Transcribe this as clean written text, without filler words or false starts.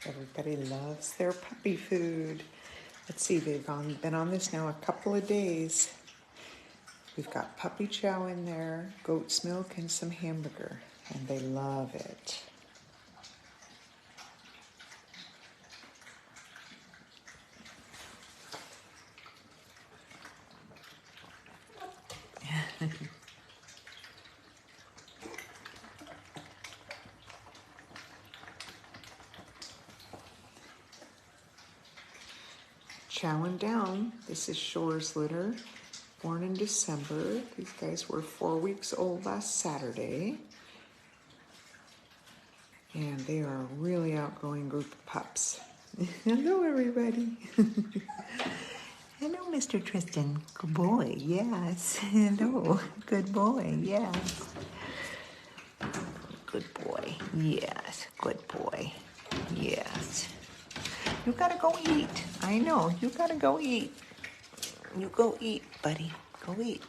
Everybody loves their puppy food. Let's see, they've been on this now a couple of days. We've got puppy chow in there, goat's milk, and some hamburger, and they love it. Chowing down. This is Shore's litter, born in December. These guys were 4 weeks old last Saturday. And they are a really outgoing group of pups. Hello, everybody. Hello, Mr. Tristan. Good boy, yes. Hello, good boy, yes. Good boy, yes. Good boy, yes. You gotta go eat. I know, you gotta go eat. You go eat, buddy. Go eat.